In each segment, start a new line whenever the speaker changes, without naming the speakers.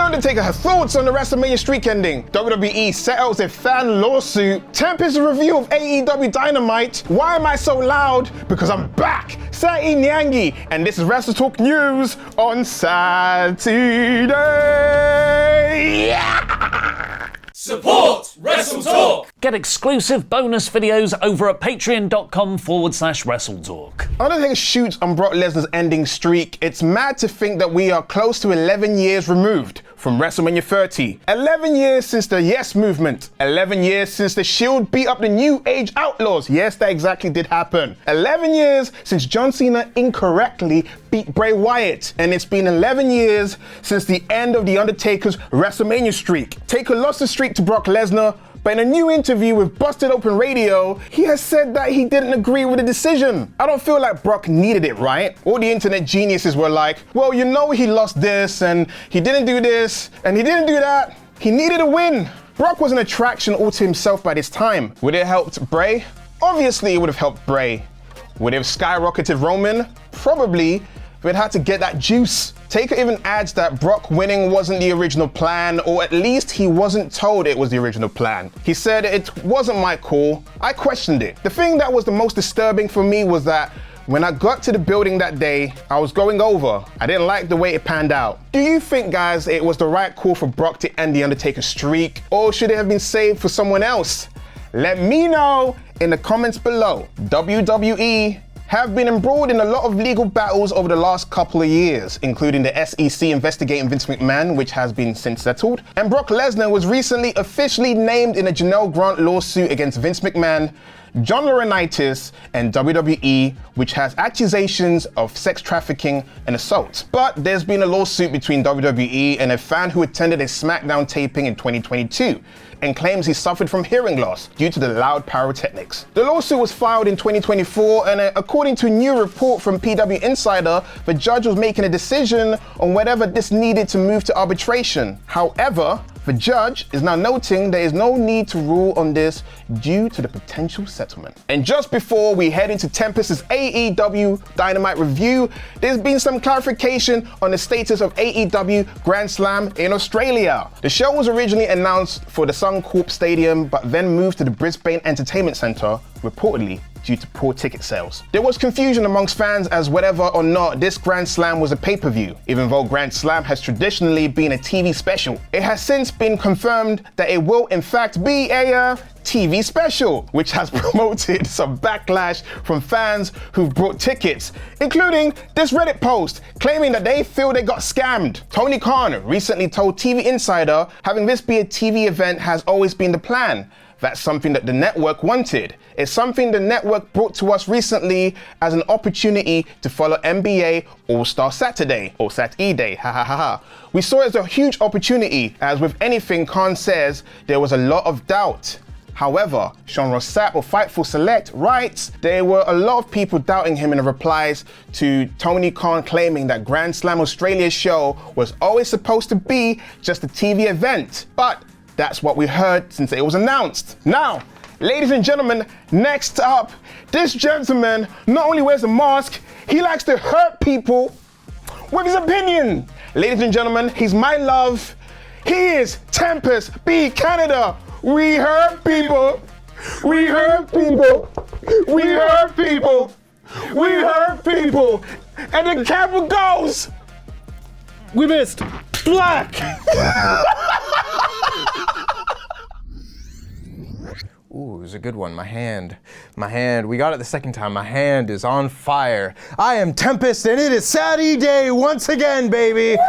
Undertaker has thoughts on the WrestleMania streak ending. WWE settles a fan lawsuit. Tempest review of AEW Dynamite. Why am I so loud? Because I'm back. Sa'i Nyangi, and this is WrestleTalk News on Saturday. Yeah!
Support WrestleTalk!
Get exclusive bonus videos over at patreon.com/WrestleTalk.
Undertaker shoots on Brock Lesnar's ending streak. It's mad to think that we are close to 11 years removed from WrestleMania 30. 11 years since the Yes Movement. 11 years since the Shield beat up the New Age Outlaws. Yes, that exactly did happen. 11 years since John Cena incorrectly beat Bray Wyatt. And it's been 11 years since the end of The Undertaker's WrestleMania streak. Taker lost the streak to Brock Lesnar, but in a new interview with Busted Open Radio, he has said that he didn't agree with the decision. I don't feel like Brock needed it, right? All the internet geniuses were like, well, you know he lost this, and he didn't do this, and he didn't do that. He needed a win. Brock was an attraction all to himself by this time. Would it have helped Bray? Obviously it would have helped Bray. Would it have skyrocketed Roman? Probably, but it had to get that juice. Taker even adds that Brock winning wasn't the original plan, or at least he wasn't told it was the original plan. He said, it wasn't my call. I questioned it. The thing that was the most disturbing for me was that when I got to the building that day, I was going over. I didn't like the way it panned out. Do you think, guys, it was the right call for Brock to end the Undertaker streak, or should it have been saved for someone else? Let me know in the comments below. WWE have been embroiled in a lot of legal battles over the last couple of years, including the SEC investigating Vince McMahon, which has been since settled. And Brock Lesnar was recently officially named in a Janelle Grant lawsuit against Vince McMahon, John Laurinaitis, and WWE, which has accusations of sex trafficking and assault. But there's been a lawsuit between WWE and a fan who attended a SmackDown taping in 2022 and claims he suffered from hearing loss due to the loud pyrotechnics. The lawsuit was filed in 2024, and according to a new report from PW Insider, the judge was making a decision on whether this needed to move to arbitration. However, the judge is now noting there is no need to rule on this due to the potential settlement. And just before we head into Tempest's AEW Dynamite review, there's been some clarification on the status of AEW Grand Slam in Australia. The show was originally announced for the Suncorp Stadium, but then moved to the Brisbane Entertainment Centre, reportedly due to poor ticket sales. There was confusion amongst fans as whether or not this Grand Slam was a pay-per-view, even though Grand Slam has traditionally been a TV special. It has since been confirmed that it will in fact be a TV special, which has promoted some backlash from fans who've brought tickets, including this Reddit post claiming that they feel they got scammed. Tony Khan recently told TV Insider having this be a TV event has always been the plan. That's something that the network wanted. It's something the network brought to us recently as an opportunity to follow NBA All-Star Saturday, or Sat-E-Day, ha ha ha ha. We saw it as a huge opportunity, as with anything Khan says, there was a lot of doubt. However, Sean Rossap of Fightful Select writes, there were a lot of people doubting him in the replies to Tony Khan claiming that Grand Slam Australia's show was always supposed to be just a TV event. But that's what we heard since it was announced. Now, ladies and gentlemen, next up, this gentleman not only wears a mask, he likes to hurt people with his opinion. Ladies and gentlemen, he's my love. He is Tempest B Canada. We hurt people. We hurt people. We hurt people. We hurt people. And the camera goes.
We missed.
Black.
Ooh, it was a good one. My hand. We got it the second time. My hand is on fire. I am Tempest, and it is Saturday once again, baby. Woo!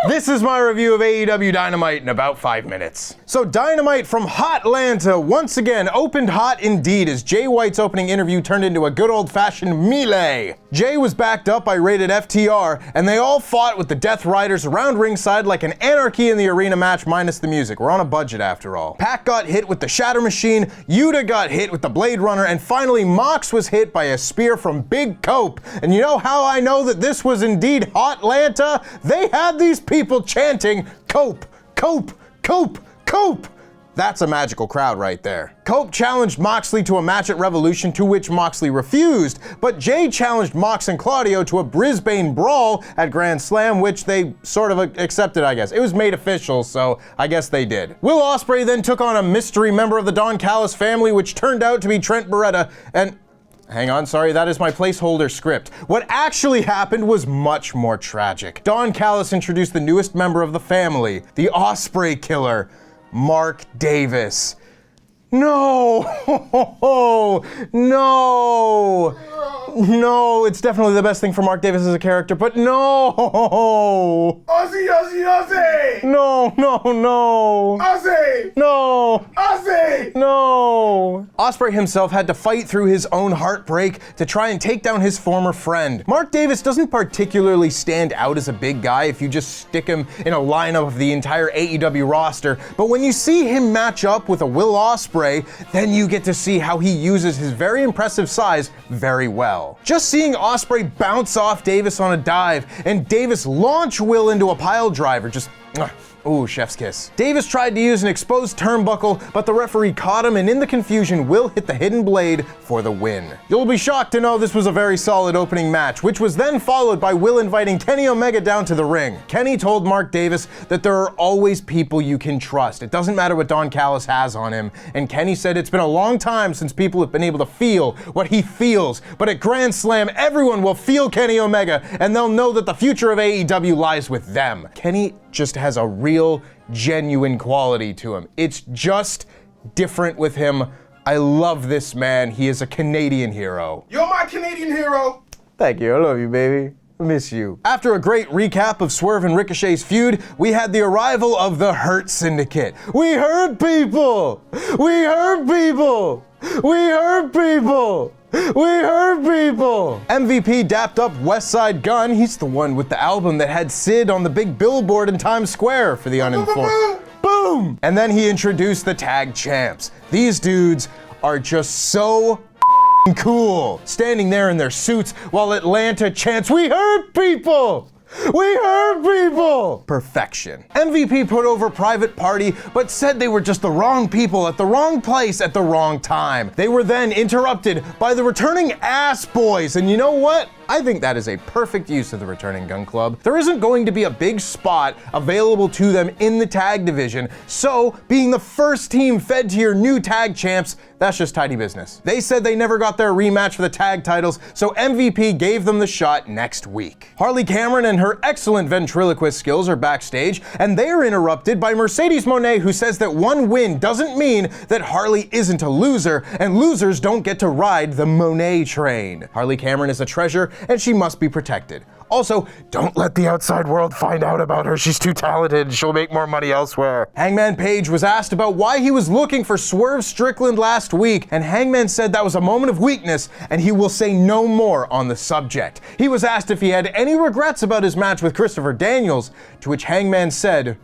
This is my review of AEW Dynamite in about 5 minutes. So Dynamite from Hotlanta once again opened hot indeed as Jay White's opening interview turned into a good old-fashioned melee. Jay was backed up by Rated FTR, and they all fought with the Death Riders around ringside like an Anarchy in the Arena match minus the music. We're on a budget after all. Pac got hit with the Shatter Machine, Yuta got hit with the Blade Runner, and finally Mox was hit by a spear from Big Cope. And you know how I know that this was indeed Hotlanta? They had these people chanting, Cope, Cope, Cope, Cope. That's a magical crowd right there. Cope challenged Moxley to a match at Revolution, to which Moxley refused, but Jay challenged Mox and Claudio to a Brisbane brawl at Grand Slam, which they sort of accepted, I guess. It was made official, so I guess they did. Will Ospreay then took on a mystery member of the Don Callis family, which turned out to be Trent Beretta, and hang on, sorry, that is my placeholder script. What actually happened was much more tragic. Don Callis introduced the newest member of the family, the Ospreay Killer, Mark Davis. No! No! No, it's definitely the best thing for Mark Davis as a character, but no!
Ozzy, Ozzy, Ozzy!
No, no, no!
Ozzy!
No!
Ozzy!
No! Ospreay himself had to fight through his own heartbreak to try and take down his former friend. Mark Davis doesn't particularly stand out as a big guy if you just stick him in a lineup of the entire AEW roster, but when you see him match up with a Will Ospreay, then you get to see how he uses his very impressive size very well. Just seeing Ospreay bounce off Davis on a dive and Davis launch Will into a pile driver, just ooh, chef's kiss. Davis tried to use an exposed turnbuckle, but the referee caught him, and in the confusion, Will hit the hidden blade for the win. You'll be shocked to know this was a very solid opening match, which was then followed by Will inviting Kenny Omega down to the ring. Kenny told Mark Davis that there are always people you can trust. It doesn't matter what Don Callis has on him, and Kenny said it's been a long time since people have been able to feel what he feels, but at Grand Slam, everyone will feel Kenny Omega, and they'll know that the future of AEW lies with them. Kenny just has a real, genuine quality to him. It's just different with him. I love this man. He is a Canadian hero.
You're my Canadian hero.
Thank you. I love you, baby. I miss you. After a great recap of Swerve and Ricochet's feud, we had the arrival of the Hurt Syndicate. We hurt people! We hurt people! We hurt people! We hurt people! MVP dapped up Westside Gunn. He's the one with the album that had Sid on the big billboard in Times Square for the uninformed. Boom! And then he introduced the tag champs. These dudes are just so cool, standing there in their suits while Atlanta chants, "We hurt people! We hurt people!" Perfection. MVP put over Private Party, but said they were just the wrong people at the wrong place at the wrong time. They were then interrupted by the returning Ass Boys, and you know what? I think that is a perfect use of the returning Gun Club. There isn't going to be a big spot available to them in the tag division, so being the first team fed to your new tag champs, that's just tidy business. They said they never got their rematch for the tag titles, so MVP gave them the shot next week. Harley Cameron and her excellent ventriloquist skills are backstage, and they are interrupted by Mercedes Moné, who says that one win doesn't mean that Harley isn't a loser, and losers don't get to ride the Moné train. Harley Cameron is a treasure, and she must be protected. Also, don't let the outside world find out about her. She's too talented. She'll make more money elsewhere. Hangman Page was asked about why he was looking for Swerve Strickland last week, and Hangman said that was a moment of weakness, and he will say no more on the subject. He was asked if he had any regrets about his match with Christopher Daniels, to which Hangman said,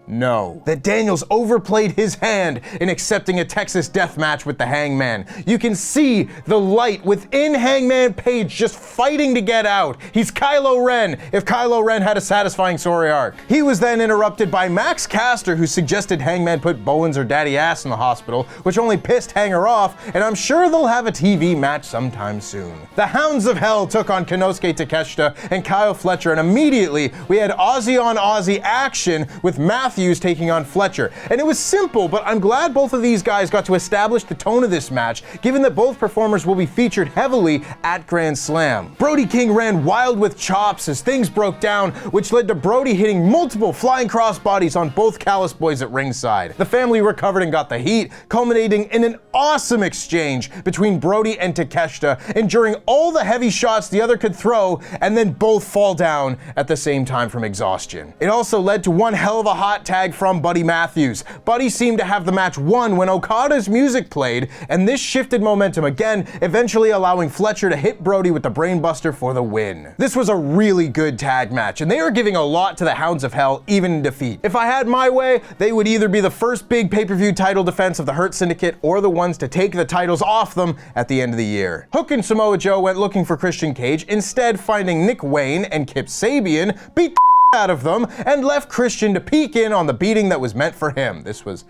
no. That Daniels overplayed his hand in accepting a Texas death match with the Hangman. You can see the light within Hangman Page just fighting to get out. He's Kylo Ren, if Kylo Ren had a satisfying story arc. He was then interrupted by Max Caster, who suggested Hangman put Bowens or Daddy Ass in the hospital, which only pissed Hanger off, and I'm sure they'll have a TV match sometime soon. The Hounds of Hell took on Konosuke Takeshita and Kyle Fletcher, and immediately we had Aussie on Aussie action with Matthews taking on Fletcher. And it was simple, but I'm glad both of these guys got to establish the tone of this match, given that both performers will be featured heavily at Grand Slam. Brody King ran wild with chops as things broke down, which led to Brody hitting multiple flying crossbodies on both Callis boys at ringside. The family recovered and got the heat, culminating in an awesome exchange between Brody and Takeshita, enduring all the heavy shots the other could throw, and then both fall down at the same time from exhaustion. It also led to one hell of a hot tag from Buddy Matthews. Buddy seemed to have the match won when Okada's music played, and this shifted momentum again, eventually allowing Fletcher to hit Brody with the Brainbuster for the win. This was a really good tag match, and they are giving a lot to the Hounds of Hell, even in defeat. If I had my way, they would either be the first big pay-per-view title defense of the Hurt Syndicate, or the ones to take the titles off them at the end of the year. Hook and Samoa Joe went looking for Christian Cage, instead finding Nick Wayne and Kip Sabian beat out of them and left Christian to peek in on the beating that was meant for him. This was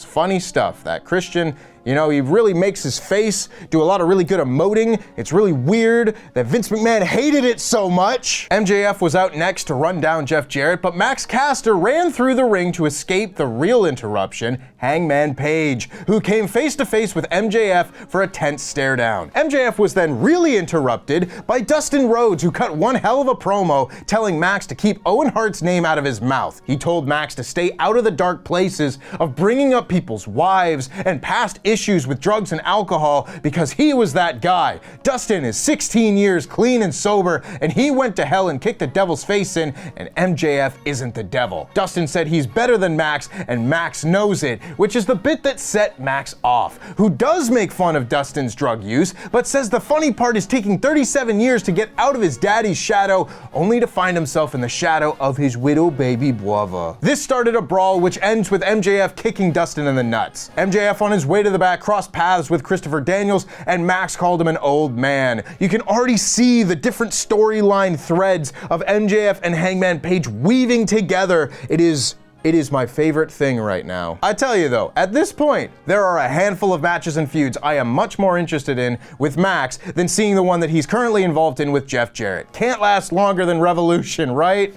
funny stuff. That Christian, you know, he really makes his face do a lot of really good emoting. It's really weird that Vince McMahon hated it so much. MJF was out next to run down Jeff Jarrett, but Max Caster ran through the ring to escape the real interruption, Hangman Page, who came face to face with MJF for a tense stare down. MJF was then really interrupted by Dustin Rhodes, who cut one hell of a promo telling Max to keep Owen Hart's name out of his mouth. He told Max to stay out of the dark places of bringing up people's wives and past issues with drugs and alcohol because he was that guy. Dustin is 16 years clean and sober, and he went to hell and kicked the devil's face in, and MJF isn't the devil. Dustin said he's better than Max, and Max knows it, which is the bit that set Max off, who does make fun of Dustin's drug use, but says the funny part is taking 37 years to get out of his daddy's shadow, only to find himself in the shadow of his widow baby brother. This started a brawl which ends with MJF kicking Dustin in the nuts. MJF on his way to the back crossed paths with Christopher Daniels, and Max called him an old man. You can already see the different storyline threads of MJF and Hangman Page weaving together. It is my favorite thing right now. I tell you though, at this point, there are a handful of matches and feuds I am much more interested in with Max than seeing the one that he's currently involved in with Jeff Jarrett. Can't last longer than Revolution, right?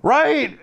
Right!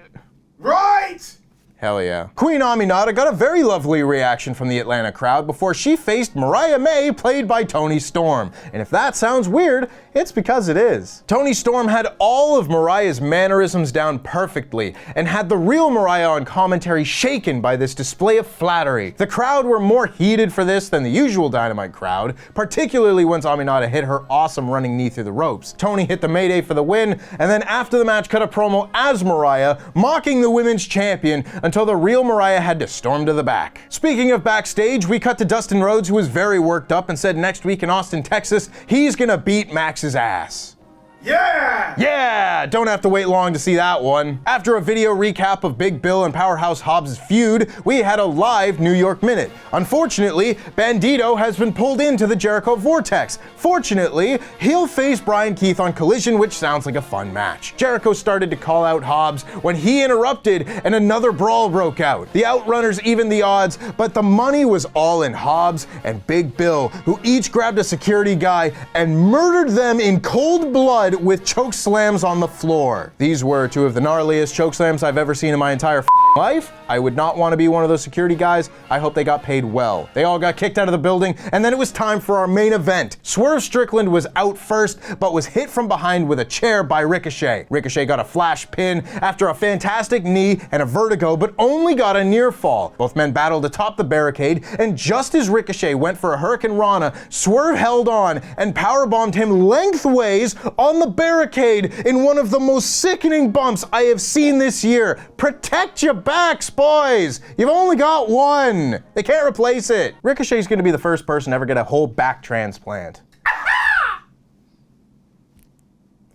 Right!
Hell yeah. Queen Aminata got a very lovely reaction from the Atlanta crowd before she faced Mariah May, played by Toni Storm. And if that sounds weird, it's because it is. Toni Storm had all of Mariah's mannerisms down perfectly and had the real Mariah on commentary shaken by this display of flattery. The crowd were more heated for this than the usual Dynamite crowd, particularly once Aminata hit her awesome running knee through the ropes. Toni hit the Mayday for the win, and then after the match cut a promo as Mariah, mocking the women's champion until the real Mariah had to storm to the back. Speaking of backstage, we cut to Dustin Rhodes, who was very worked up and said next week in Austin, Texas, he's gonna beat Max's ass.
Yeah!
Yeah! Don't have to wait long to see that one. After a video recap of Big Bill and Powerhouse Hobbs' feud, we had a live New York Minute. Unfortunately, Bandito has been pulled into the Jericho Vortex. Fortunately, he'll face Brian Keith on Collision, which sounds like a fun match. Jericho started to call out Hobbs when he interrupted and another brawl broke out. The Outrunners evened the odds, but the money was all in Hobbs and Big Bill, who each grabbed a security guy and murdered them in cold blood with choke slams on the floor. These were two of the gnarliest choke slams I've ever seen in my entire life. I would not want to be one of those security guys. I hope they got paid well. They all got kicked out of the building, and then it was time for our main event. Swerve Strickland was out first, but was hit from behind with a chair by Ricochet. Ricochet got a flash pin after a fantastic knee and a vertigo, but only got a near fall. Both men battled atop the barricade, and just as Ricochet went for a Hurricane Rana, Swerve held on and powerbombed him lengthways on the barricade in one of the most sickening bumps I have seen this year. Protect your backs, boys! You've only got one! They can't replace it. Ricochet's gonna be the first person to ever get a whole back transplant.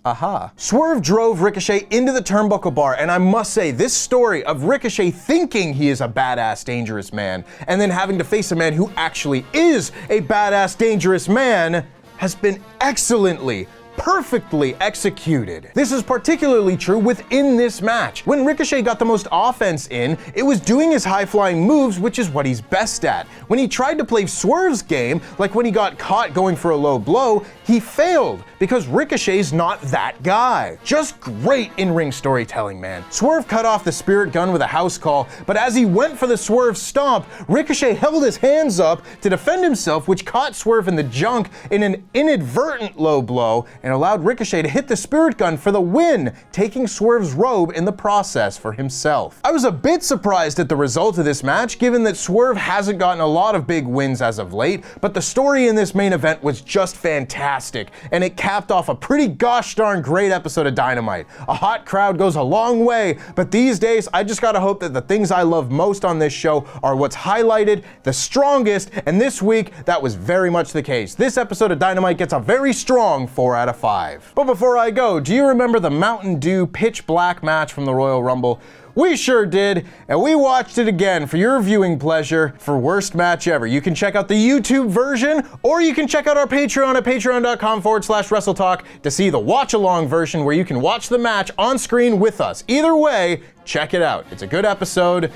Aha. Swerve drove Ricochet into the turnbuckle bar, and I must say, this story of Ricochet thinking he is a badass, dangerous man, and then having to face a man who actually is a badass, dangerous man, has been excellently, perfectly executed. This is particularly true within this match. When Ricochet got the most offense in, it was doing his high-flying moves, which is what he's best at. When he tried to play Swerve's game, like when he got caught going for a low blow, he failed because Ricochet's not that guy. Just great in-ring storytelling, man. Swerve cut off the Spirit Gun with a house call, but as he went for the Swerve Stomp, Ricochet held his hands up to defend himself, which caught Swerve in the junk in an inadvertent low blow and allowed Ricochet to hit the Spirit Gun for the win, taking Swerve's robe in the process for himself. I was a bit surprised at the result of this match, given that Swerve hasn't gotten a lot of big wins as of late, but the story in this main event was just fantastic, and it capped off a pretty gosh darn great episode of Dynamite. A hot crowd goes a long way, but these days I just gotta hope that the things I love most on this show are what's highlighted the strongest, and this week that was very much the case. This episode of Dynamite gets a very strong 4 out of 5. But before I go, do you remember the Mountain Dew Pitch Black match from the Royal Rumble? We sure did, and we watched it again for your viewing pleasure for Worst Match Ever. You can check out the YouTube version, or you can check out our Patreon at patreon.com/WrestleTalk to see the watch-along version where you can watch the match on screen with us. Either way, check it out. It's a good episode.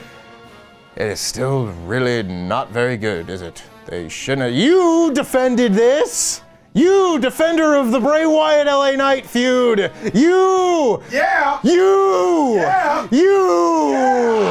It is still really not very good, is it? They shouldn't have. You defended this! You, defender of the Bray Wyatt LA Knight feud! You!
Yeah!
You!
Yeah!
You!
Yeah!